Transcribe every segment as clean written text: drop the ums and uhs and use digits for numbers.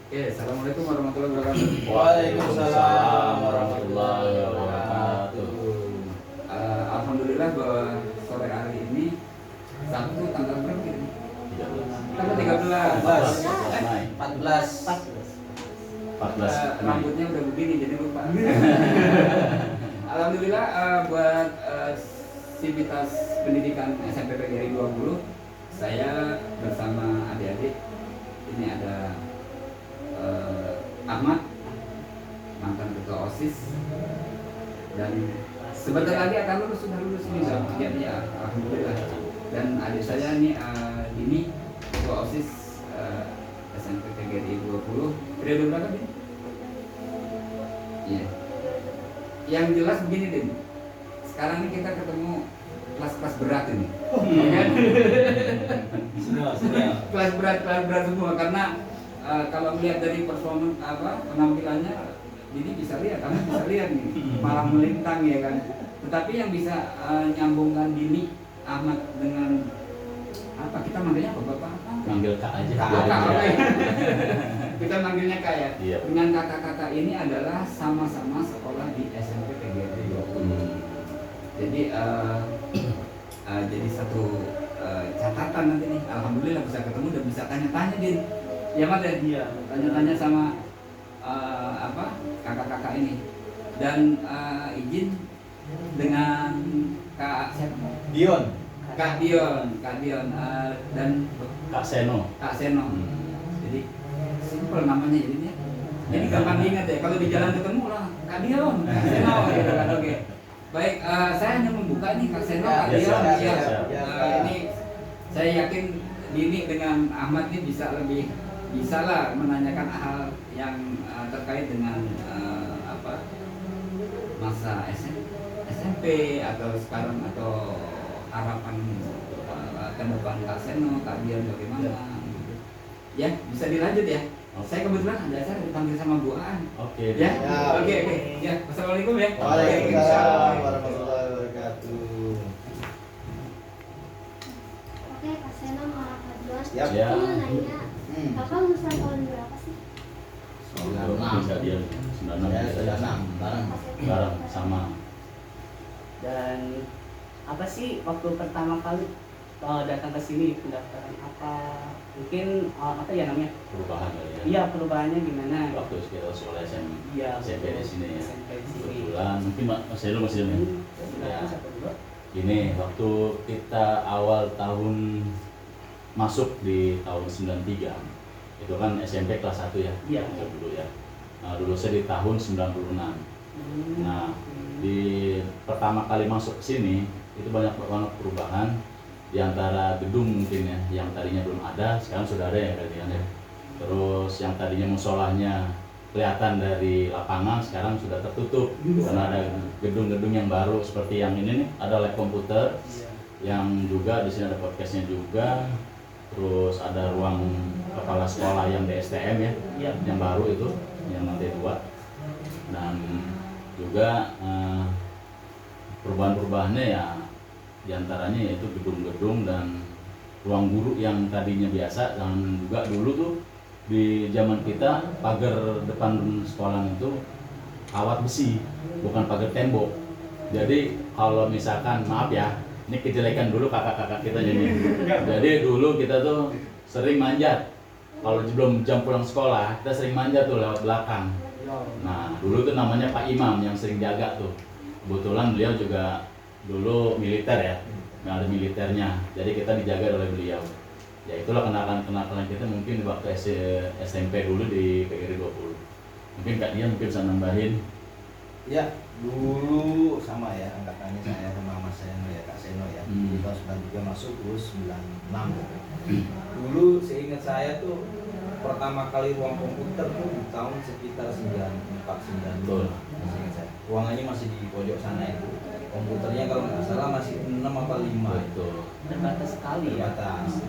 Oke, assalamualaikum warahmatullahi wabarakatuh. Waalaikumsalam warahmatullahi wabarakatuh. Alhamdulillah bahwa sore hari ini Sabtu tanggal berapa ini? 13. Tanggal 13. 14 Rambutnya udah begini jadi lupa. Alhamdulillah buat Sivitas Pendidikan SMP PGRI 20, saya bersama adik-adik ini ada Ahmad, mantan ketua OSIS, dan sebentar lagi akan lulus, sudah lulus ini ya, alhamdulillah. Dan adik saya ini Dini, ketua OSIS SMP PGRI 20, periode berapa Din? Iya. Yang jelas begini Din, sekarang ini kita ketemu kelas-kelas berat ini, kan? Kelas berat semua karena kalau melihat dari performa penampilannya, jadi bisa lihat, kamu bisa lihat nih, malah melintang ya kan. Tetapi yang bisa nyambungkan Dini Ahmad dengan apa, kita manggilnya apa, bapak apa? Manggil Kak aja. Kakak. Kita manggilnya Kak ya. Iya. Dengan kakak-kakak ini adalah sama-sama sekolah di SMP PGRI 20. Jadi jadi satu catatan nanti nih. Alhamdulillah bisa ketemu dan bisa tanya-tanya Din. Ya Mat ya? Iya. Tanya-tanya sama kakak-kakak ini. Dan izin dengan Kak siapa? Dion. Kak Dion dan Kak Seno. Kak Seno. Jadi simpel namanya jadinya. Jadi gampang diingat ya. Kalau di jalan ketemu lah Kak Dion, Kak Seno gitu kan. Oke. Baik, saya hanya membuka nih Kak Seno, Kak Dion. Ini saya yakin Dini dengan Ahmad ini bisa lah menanyakan hal yang terkait dengan masa SMP atau sekarang atau harapan ke depan Kak Seno, Kak Dion bagaimana gitu. Ya, bisa dilanjut ya. Saya kebetulan ada acara dipanggil sama Bu Aan. Oke. Ya. Oke. Ya, wassalamualaikum ya. Waalaikumsalam warahmatullahi wabarakatuh. Oke, Kak Sena sama Kak Dion. Yap. Ya. Aku mau nanya, Kakak lulusan tahun berapa sih? 96. Bisa dia 96. Ya, sudah 6 Bareng sama. Dan apa sih waktu pertama kali datang ke sini, pendaftaran apa? Mungkin apa ya namanya? Perubahan kali ya. Iya, perubahannya gimana? Waktu kita sekolah SMP Iya, di sini ya. SMP di sini. Kebetulan mungkin Mas Elo masih ini. Silakan satu dulu. Gini, waktu kita awal tahun masuk di tahun 93, itu kan SMP kelas 1 ya. Iya. Dulu ya. Nah, dulu saya di tahun 96. Nah, di pertama kali masuk ke sini itu banyak banget perubahan di antara gedung mungkin ya, yang tadinya belum ada sekarang sudah ada ya kalian ya. Terus yang tadinya musolahnya kelihatan dari lapangan sekarang sudah tertutup karena ada gedung-gedung yang baru seperti yang ini nih, ada lab komputer yang juga di sini ada podcastnya juga. Terus ada ruang kepala sekolah yang di STM ya, yang baru itu yang lantai 2. Dan juga perubahan-perubahannya ya diantaranya yaitu gedung-gedung dan ruang guru yang tadinya biasa. Dan juga dulu tuh di zaman kita pagar depan sekolah itu kawat besi, bukan pagar tembok. Jadi kalau misalkan, maaf ya, ini kejelekan dulu kakak-kakak kita jadi. Jadi dulu kita tuh sering manjat. Kalau belum jam pulang sekolah, kita sering manjat tuh lewat belakang. Nah, dulu tuh namanya Pak Imam yang sering jaga tuh. Kebetulan beliau juga dulu militer ya, ada militernya. Jadi kita dijaga oleh beliau. Ya itulah kenalan-kenalan kita mungkin waktu SMP dulu di PGRI 20. Mungkin Kak Dia mungkin bisa nambahin. Ya, dulu sama ya angkatannya saya sama Mas Seno ya, Kak Seno ya. Di tahun 93 masuk, terus 96. Dulu seingat saya tuh pertama kali ruang komputer tuh di tahun sekitar 94-95. Seingat saya. Ruangannya masih di pojok sana itu. Komputernya kalau nggak salah masih 6 apa 5 itu. Terbatas sekali ya. Terbatas.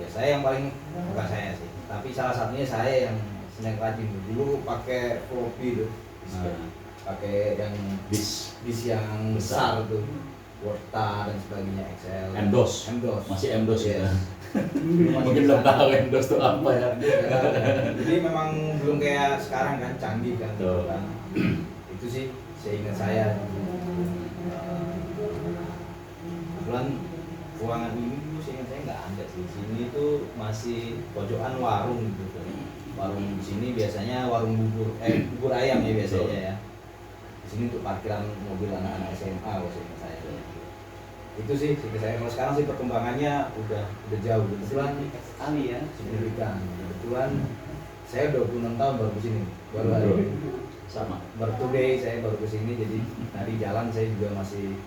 Ya saya yang paling, bukan saya sih, tapi salah satunya saya yang senang rajin dulu pakai floppy tuh. Pakai yang Bis yang besar tuh. Word dan sebagainya, Excel. MDOS. Masih MDOS ya. Mungkin belum tahu MDOS itu apa ya. Jadi memang belum kayak sekarang kan, canggih kan. Gitu Tuh. kan. Itu sih seingat saya. Kebetulan ruangan ini tuh seingat saya nggak ada sih. Sini tuh masih pojokan warung gitu. Warung di sini biasanya warung bubur ayam ya biasanya ya. Di sini untuk parkiran mobil anak-anak SMA kalau seingat saya. Itu sih seingat saya. Kalau sekarang sih perkembangannya udah jauh. Kebetulan Sekali ya. signifikan. Kebetulan saya 26 tahun baru kesini, baru hari ini. Sama. Baru today saya baru kesini, jadi tadi jalan saya juga masih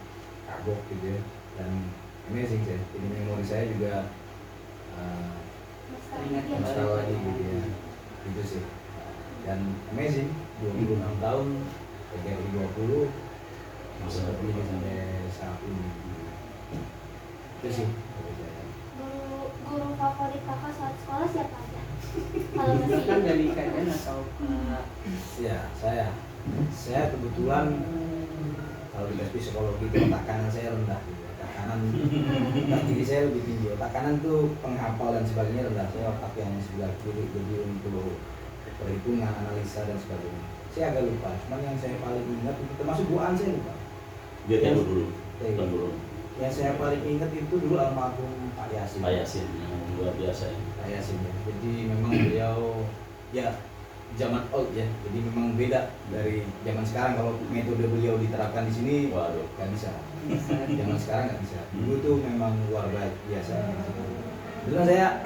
kagok gitu ya. Dan amazing sih. Jadi memori saya juga Nostalgia. nostalgia gitu ya. Itu sih. Dan amazing, 26 tahun, PGRI 20 masih terpilih sampai saat ini. Itu sih dari saya. Guru favorit kakak saat sekolah siapa aja? Kalau masih Kan ingat. dari kajian atau Ya, saya kebetulan kalau di tes psikologi itu otak kanan saya rendah gitu. Otak kanan, otak kiri saya lebih tinggi. Otak kanan tuh penghafal dan sebagainya rendah. Saya otak yang sebelah kiri jadi untuk perhitungan, analisa dan sebagainya. Saya agak lupa. Cuman yang saya paling ingat itu termasuk doaan saya lupa. Dia tahu dulu. Tahun dulu. Yang saya paling ingat itu dulu almarhum Pak Yasin. Pak Yasin yang luar biasa ya. Pak Yasin ya. Jadi memang beliau ya zaman old ya. Jadi memang beda dari zaman sekarang. Kalau metode beliau diterapkan di sini, Waduh. nggak bisa. Zaman sekarang nggak bisa. Dulu tuh memang luar biasa. Dulu saya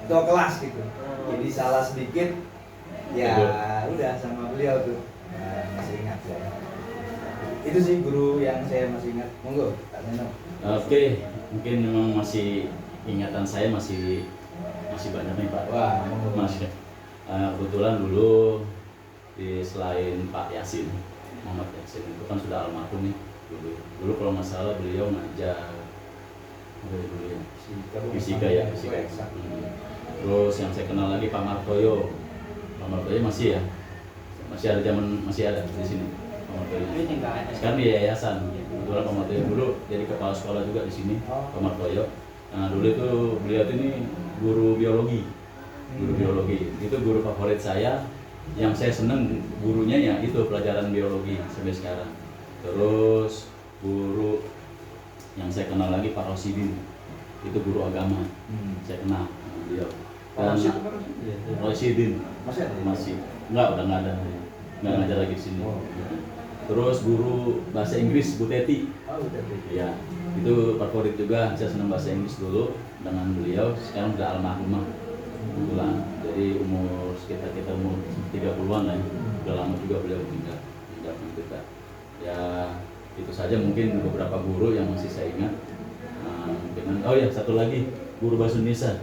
ketua kelas gitu. Jadi salah sedikit, ya udah sama beliau tuh. Nah, masih ingat ya. Itu sih guru yang saya masih ingat. Monggo, Kak Neno. Oke, mungkin memang masih ingatan saya masih banyak nih Pak. Wah, monggo. Masih. Kebetulan dulu selain Pak Yasin, Muhammad Yasin itu kan sudah almarhum nih dulu kalau nggak salah beliau ngajar apa ya dulu ya fisika ya fisika. Terus yang saya kenal lagi Pak Martoyo masih ya masih ada di sini Pak Martoyo. ini nggak ada. Sekarang di yayasan. Kebetulan Pak Martoyo dulu jadi kepala sekolah juga di sini Pak Martoyo. Nah dulu itu beliau ini guru biologi. Itu guru favorit saya. Yang saya seneng gurunya ya itu pelajaran biologi sampai sekarang. Terus guru yang saya kenal lagi Pak Rosidin, itu guru agama. Saya kenal beliau. Dan Rosidin Masih ada? masih udah nggak ada, nggak ngajar lagi di sini. Terus guru bahasa Inggris Bu Teti, Oh, udah. ya itu favorit juga. Saya senang bahasa Inggris dulu dengan beliau. Sekarang udah almarhumah kebetulan. Jadi umur sekitar kita umur 30-an lah ya. Udah lama juga beliau meninggalkan kita. Ya itu saja mungkin beberapa guru yang masih saya ingat. Oh ya satu lagi guru bahasa Indonesia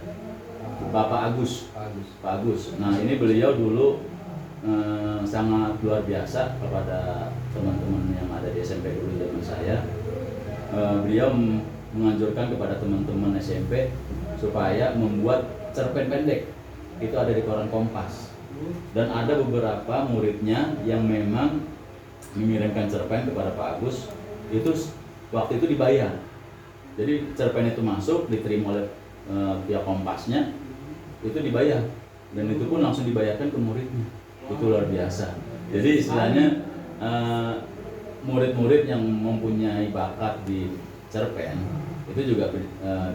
Bapak Agus. Pak Agus. Nah ini beliau dulu sangat luar biasa kepada teman-teman yang ada di SMP dulu zaman saya. Beliau menganjurkan kepada teman-teman SMP supaya membuat cerpen pendek. Itu ada di koran Kompas. Dan ada beberapa muridnya yang memang mengirimkan cerpen kepada Pak Agus. Itu waktu itu dibayar. Jadi cerpen itu masuk, diterima oleh pihak Kompasnya, itu dibayar. Dan itu pun langsung dibayarkan ke muridnya. Itu luar biasa. Jadi istilahnya murid-murid yang mempunyai bakat di cerpen itu juga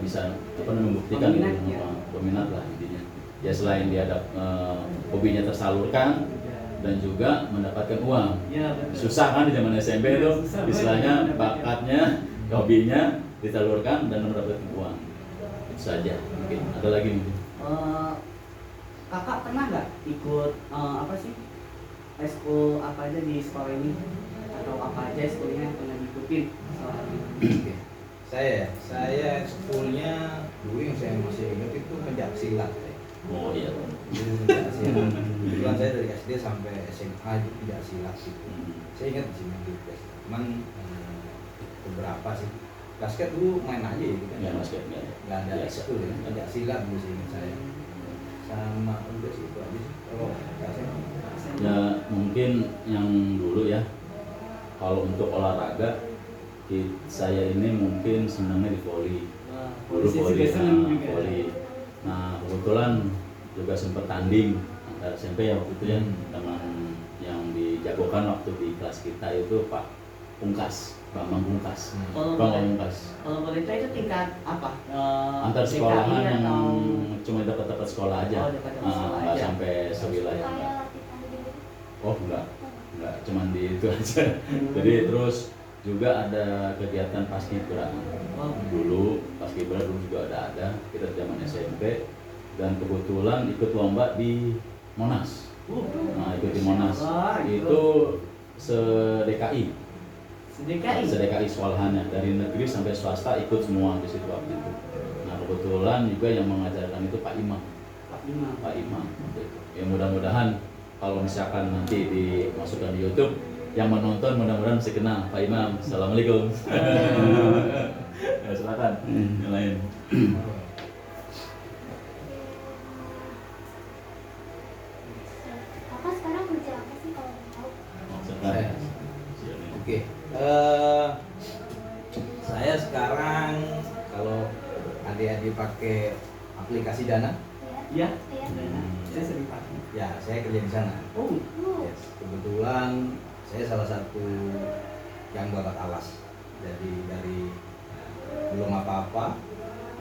bisa membuktikan peminat lah intinya. Ya selain dia ada hobinya tersalurkan dan juga mendapatkan uang. Ya, betul. Susah kan di zaman SMP itu istilahnya bakatnya, hobinya disalurkan dan mendapatkan uang. Itu saja mungkin. Ada lagi mungkin. Kakak pernah nggak ikut apa sih eskul apa aja di sekolah ini atau apa aja eskulnya yang pernah diikutin selama ini? Saya ekskulnya dulu yang saya masih ingat itu pencak silat. Oh iya. Itu pencak silat. Kebetulan saya dari SD sampai SMA itu pencak silat gitu. Saya ingat di sini di SD. Cuman beberapa sih. Basket dulu main aja ya gitu. Ya basket Nggak ada ekskul ya. Pencak silat dulu sih ingat saya. Sama udah sih itu aja sih. Kalau nggak saya. Ya mungkin yang dulu ya kalau untuk olahraga saya ini mungkin senangnya di voli. Wah, Dulu polisi voli, juga seneng nah, juga. voli. Nah kebetulan juga sempat tanding antar SMP ya waktu itu ya, dengan yang dijagokan waktu di kelas kita itu Pak Pungkas, Bambang Pungkas. Kalau Bang boleh, Pungkas. kalau boleh tahu itu tingkat apa? Antar DKI sekolahan yang atau cuma dekat-dekat sekolah aja. Oh, dekat-dekat sekolah Nggak aja. sampai sewilayah. Kayak Enggak. latihan gitu. Oh enggak, cuman di itu aja. Jadi terus juga ada kegiatan paskibra. Oh. Dulu paskibra dulu juga ada kita zaman SMP dan kebetulan ikut lomba di Monas. Nah ikut di Monas Wah, itu se-DKI. DKI. Se-DKI sekolahannya dari negeri sampai swasta ikut semua di situ waktu itu. Nah kebetulan juga yang mengajarkan itu Pak Imam. Pak Imam waktu itu. Ya mudah-mudahan kalau misalkan nanti dimasukkan di YouTube, yang menonton mudah-mudahan masih kenal Pak Imam. Assalamualaikum. Ya, silakan. Yang lain. Kakak sekarang kerja apa sih kalau mau tahu? Silakan. Oke. Saya sekarang kalau adik-adik pakai aplikasi Dana, Iya. Ya, Iya. saya sering pakai. ya saya kerja di sana. Oh, Yes. Kebetulan saya salah satu yang dapat alas. Jadi dari belum apa-apa,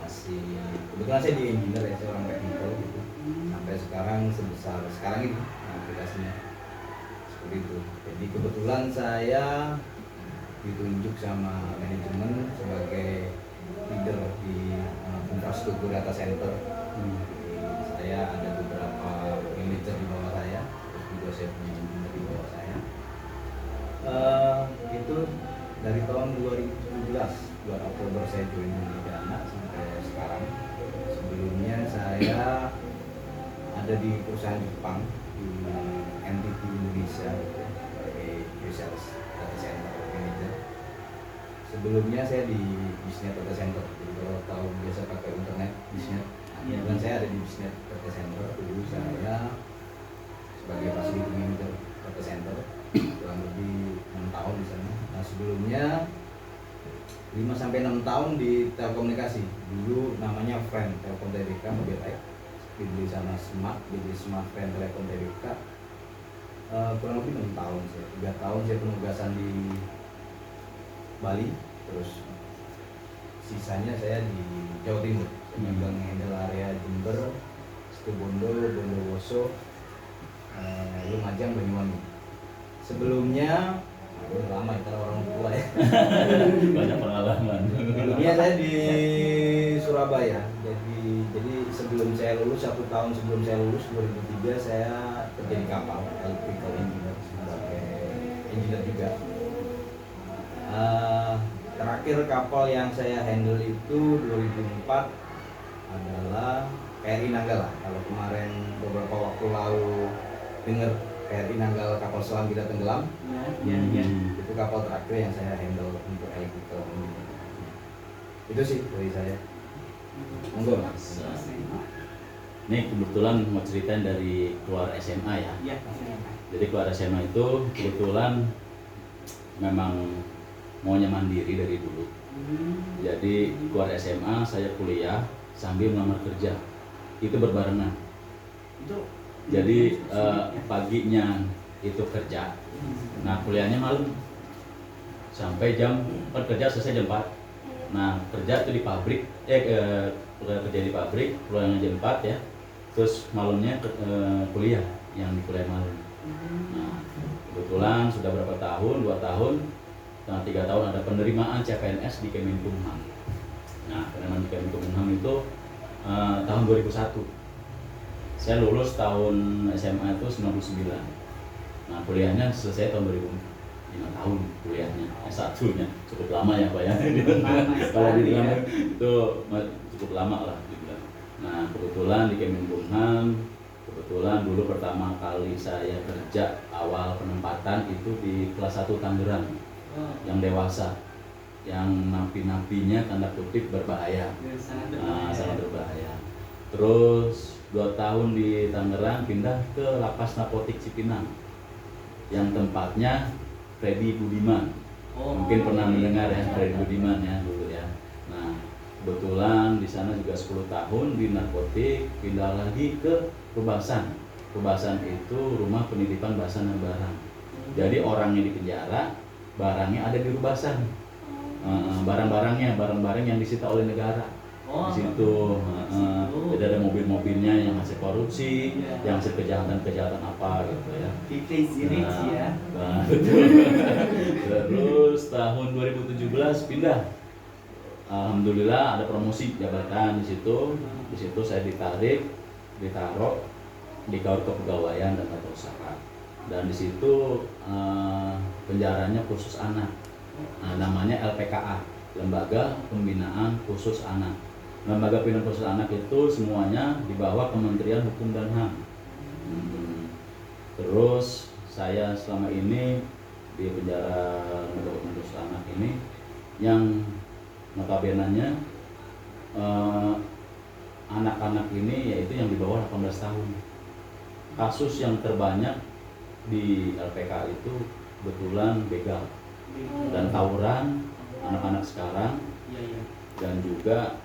masih kebetulan saya di engineer ya, saya orang teknikal gitu. Sampai sekarang sebesar sekarang ini aplikasinya seperti itu. Jadi kebetulan saya ditunjuk sama manajemen sebagai leader di infrastruktur data center. Jadi saya ada beberapa manajer di bawah saya, terus juga saya punya engineer di bawah saya. Itu dari tahun 2017, bulan Oktober saya join di Dana sampai sekarang. Sebelumnya saya ada di perusahaan Jepang di NTT Indonesia gitu, sebagai pre-sales data center manager. Sebelumnya saya di Bisnet Data Center. Jadi kalau tahu biasa pakai internet Bisnet, dan saya ada di Bisnet Data Center. Dulu saya sebagai facility manager data center kurang lebih 6 tahun di sana. Nah sebelumnya 5-6 tahun di telekomunikasi. Dulu namanya Friend Telkom Tbk Mobiltek, dibeli sama Smart, jadi Smart Friend Telkom Tbk. Kurang lebih 6 tahun saya. 3 tahun saya penugasan di Bali, terus sisanya saya di Jawa Timur. Saya megang handle area Jember, Situbondo, Bondowoso, Lumajang, Banyuwangi. Sebelumnya, ini lama ya karena orang tua ya. Banyak pengalaman. Sebelumnya saya di Surabaya. Jadi sebelum saya lulus, 1 tahun sebelum saya lulus 2003 saya kerja di kapal, electrical engineer sebagai engineer juga. Terakhir kapal yang saya handle itu 2004 adalah KRI Nanggala. Kalau kemarin beberapa waktu lalu dengar KRI Nanggala kapal selam kita tenggelam, ya. itu kapal terakhir yang saya handle untuk electrical engineer. Itu sih dari saya. Monggo. Ini kebetulan mau ceritain dari keluar SMA ya. Iya. Jadi keluar SMA itu kebetulan memang maunya mandiri dari dulu. Jadi keluar SMA saya kuliah sambil melamar kerja. Itu berbarengan. Itu Jadi paginya itu kerja. Nah kuliahnya malam sampai kerja selesai jam 4. Nah kerja itu di pabrik, kerja di pabrik, pulangnya jam 4 ya. Terus malamnya kuliah yang di kuliah malam. Nah kebetulan sudah berapa tahun, 2 tahun, setengah 3 tahun ada penerimaan CPNS di Kemenkumham. Nah penerimaan di Kemenkumham itu tahun 2001. Saya lulus tahun SMA itu 99. Nah kuliahnya selesai tahun 2005 tahun kuliahnya, S1-nya cukup lama ya Pak ya. Kalau dibilang itu cukup lama lah dibilang. Nah kebetulan di Kemenkumham, kebetulan dulu pertama kali saya kerja awal penempatan itu di kelas 1 Tangerang, yang dewasa, yang napi-napinya tanda kutip berbahaya. Sangat berbahaya. Terus 2 tahun di Tangerang pindah ke Lapas Narkotik Cipinang yang tempatnya Freddy Budiman. Mungkin pernah mendengar ya Fred Budiman ya dulu ya. Nah, kebetulan di sana juga 10 tahun di narkotik, pindah lagi ke Rubasan. Rubasan itu rumah penitipan bahasa dan barang. Jadi orangnya di penjara, barangnya ada di Rubasan. Barang-barang yang disita oleh negara. Di situ, jadi ada mobil-mobilnya yang hasil korupsi, yang hasil kejahatan apa gitu ya. Crazy rich ya. Nah, betul. Terus tahun 2017 pindah. Alhamdulillah ada promosi jabatan di situ. Di situ saya ditaruh di Kaur Kepegawaian dan Tata Usaha. Dan di situ penjaranya khusus anak. Nah, namanya LPKA, Lembaga Pembinaan Khusus Anak. Lembaga Pembinaan Khusus Anak itu semuanya di bawah Kementerian Hukum dan HAM. Terus saya selama ini di penjara Lembaga Pembinaan Khusus Anak ini yang notabene-nya anak-anak ini yaitu yang di bawah 18 tahun. Kasus yang terbanyak di LPK itu kebetulan begal dan tawuran anak-anak sekarang, dan juga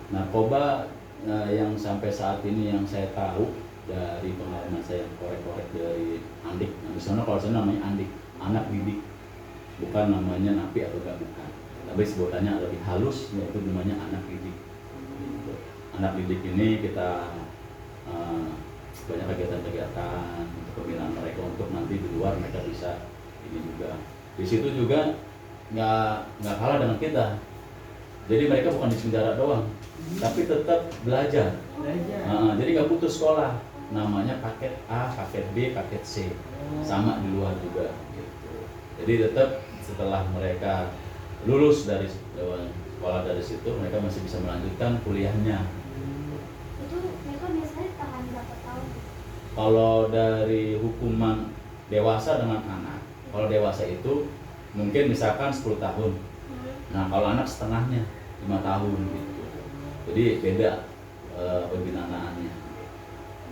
narkoba yang sampai saat ini yang saya tahu dari pengalaman saya korek-korek dari Andik. Nah, di sana kalau saya namanya Andik, anak didik, bukan namanya napi atau gak bukan. Tapi sebutannya lebih halus, yaitu namanya anak didik. Anak didik ini kita banyak kegiatan-kegiatan untuk pembinaan mereka untuk nanti di luar mereka bisa ini juga. Di situ juga nggak kalah dengan kita. Jadi mereka bukan di penjara doang, tapi tetap belajar. Jadi nggak putus sekolah. Namanya paket A, paket B, paket C, sama di luar juga. Gitu. Jadi tetap setelah mereka lulus dari sekolah dari situ, mereka masih bisa melanjutkan kuliahnya. Itu mereka biasanya tahan berapa tahun? Kalau dari hukuman dewasa dengan anak, kalau dewasa itu mungkin misalkan 10 tahun. Nah, kalau anak setengahnya 5 tahun gitu. Jadi beda pembinaannya.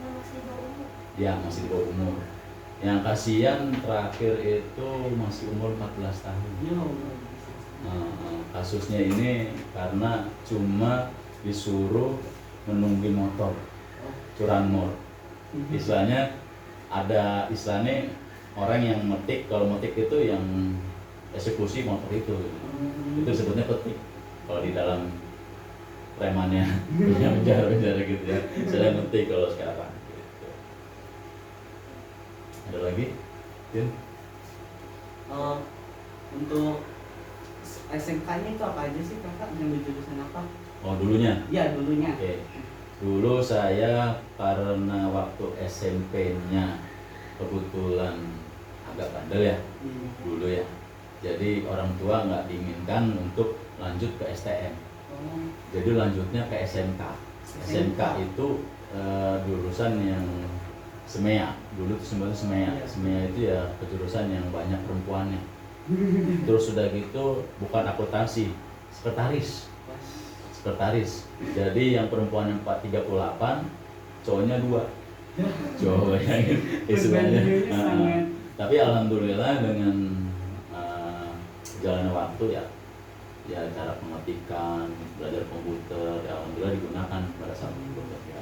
Masih di bawah umur. Ya, masih di bawah umur. Yang kasihan terakhir itu masih umur 14 tahun. Kasusnya ini karena cuma disuruh menunggu motor, curanmor. Istilahnya ada istilahnya orang yang metik, kalau metik itu yang eksekusi motor itu sebutnya petik kalau di dalam premannya penjara gitu ya. Saya metik kalau sekarang gitu. Ada lagi? Tin? Untuk SMK-nya itu apa aja sih kakak, yang jurusan apa? Oh, dulunya? Iya, dulunya. Oke. Dulu saya karena waktu SMP-nya kebetulan agak bandel ya, dulu ya. Jadi orang tua nggak diinginkan untuk lanjut ke STM. Jadi lanjutnya ke SMK. SMK itu jurusan yang SMEA. Dulu itu sebenarnya SMEA. SMEA itu ya kejurusan yang banyak perempuannya. Terus sudah gitu bukan akuntansi, sekretaris. Jadi yang perempuan yang 38, cowoknya 2. Cowok yang istilahnya. Tapi alhamdulillah dengan jalannya waktu ya cara pengetikan, belajar komputer, ya alhamdulillah digunakan pada saat bekerja.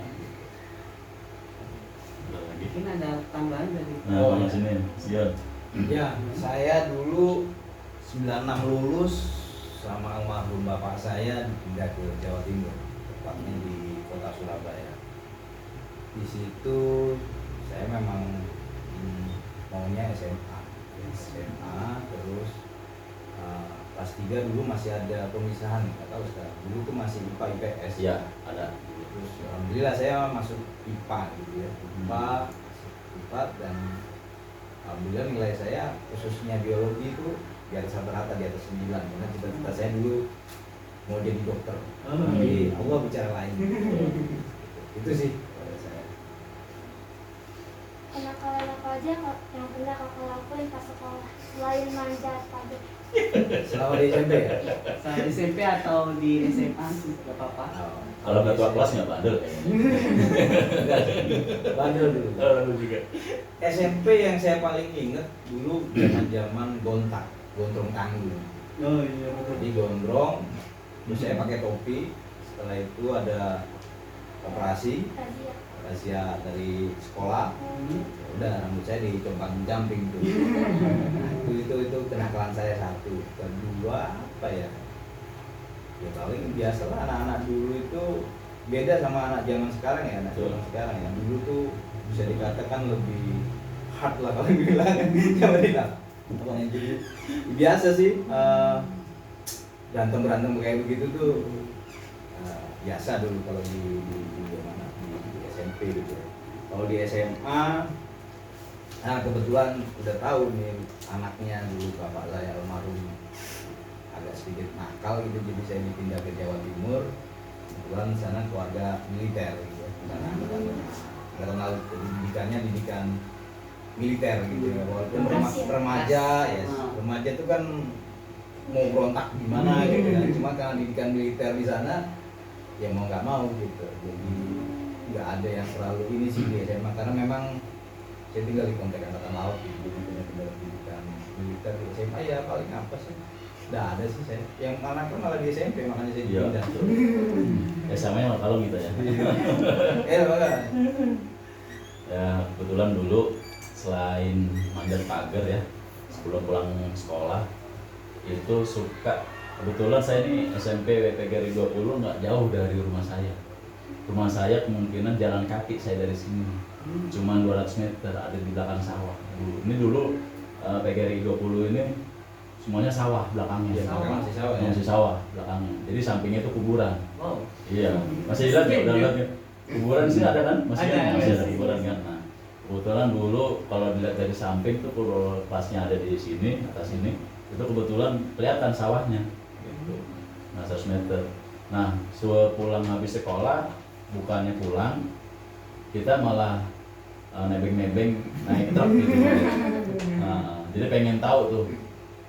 Mungkin ada tambahan dari Mas ini, siap. Ya, saya dulu 96 lulus sama almarhum bapak saya pindah ke Jawa Timur, tepatnya di kota Surabaya. Di situ saya memang maunya SMA, terus kelas 3 dulu masih ada pemisahan, nggak tahu sekarang. Dulu tuh masih IPA IPS. Ya, ada. Terus alhamdulillah saya masuk IPA gitu ya, IPA dan alhamdulillah nilai saya khususnya biologi itu di atas rata-rata, di atas 9, karena cita-cita saya dulu mau jadi dokter. Jadi Allah bicara lain. Itu sih pada saya. Kenakalan apa aja yang pernah kakak lakuin pas sekolah selain manjat tadi? Selama di SMP ya. Saat di SMP atau di SMA sih nggak apa-apa. Kalau ketua kelas nggak bandel Bandel dulu. Bandel juga. SMP yang saya paling inget dulu zaman gondrong tanggung. Oh iya betul. Jadi gondrong, terus saya pakai topi. Setelah itu ada operasi Razia. rahasia dari sekolah. Udah rambut saya dicompang jumping tuh. Nah, itu kenakalan saya satu. Kedua apa ya? Ya paling biasa lah anak-anak dulu itu beda sama anak zaman sekarang ya, anak zaman sekarang ya. Dulu tuh bisa dikatakan lebih hard lah kalau bilang. Coba bilang. Pokoknya jadi biasa sih berantem kayak begitu tuh biasa dulu kalau di SMP gitu. Kalau di SMA, nah kebetulan udah tahu nih anaknya dulu bapak saya almarhum agak sedikit nakal gitu, jadi saya dipindah ke Jawa Timur. Kebetulan di sana keluarga militer gitu, karena angkatan laut, didikan militer gitu ya. Walaupun remaja, ya remaja itu kan mau berontak gimana gitu kan, cuma karena didikan militer di sana, ya mau nggak mau gitu. Jadi nggak ada yang selalu ini sih di SMA, karena memang saya tinggal di komplek angkatan laut gitu, jadi benar-benar pendidikan militer di SMA ya paling apa sih? Nggak ada sih saya. Yang mana kan malah di SMP, makanya saya pindah. SMA kalau gitu ya. Makanya. Ya kebetulan dulu selain manjat pagar ya, sebelum pulang sekolah itu suka, kebetulan saya ini SMP WPGRI 20 nggak jauh dari rumah saya. Rumah saya kemungkinan jalan kaki saya dari sini cuma 200 meter, ada di belakang sawah. Ini dulu PGRI 20 ini semuanya sawah belakangnya. Masih sawah ya? Masih sawah belakangnya. Jadi sampingnya itu kuburan. Oh. Iya, masih lihat ya, udah lihat ya. Kuburan sih ada kan? Masih ada kuburan kan. Nah, kebetulan dulu kalau dilihat dari samping tuh kalau kelasnya ada di sini, atas sini, itu kebetulan kelihatan sawahnya. Gitu. Nah, 100 meter. Nah, sepulang habis sekolah, bukannya pulang, kita malah nebeng-nebeng naik truk gitu. Nah, jadi pengen tahu tuh.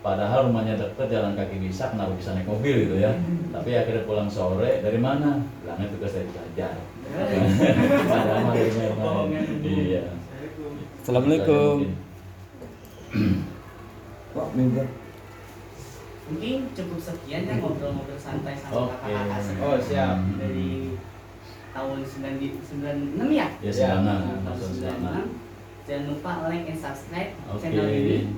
Padahal rumahnya deket, jalan kaki bisa, kenapa bisa naik mobil gitu ya. Tapi akhirnya pulang sore, dari mana? Bilangnya tugas dari belajar. Padahal mah dari main-main. Iya. Assalamualaikum. Kok minggu? Mungkin cukup sekian ya ngobrol-ngobrol santai sama Oke. kakak-kakak semua. Oh siap. Dari tahun 96 ya? Ya, silakan. Tahun 96. Jangan lupa like and subscribe Oke. channel ini.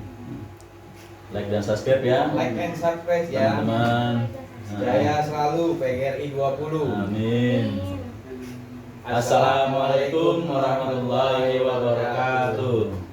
Like dan subscribe ya. Like and subscribe ya. Teman-teman. Jaya selalu PGRI 20. Amin. Assalamualaikum warahmatullahi wabarakatuh.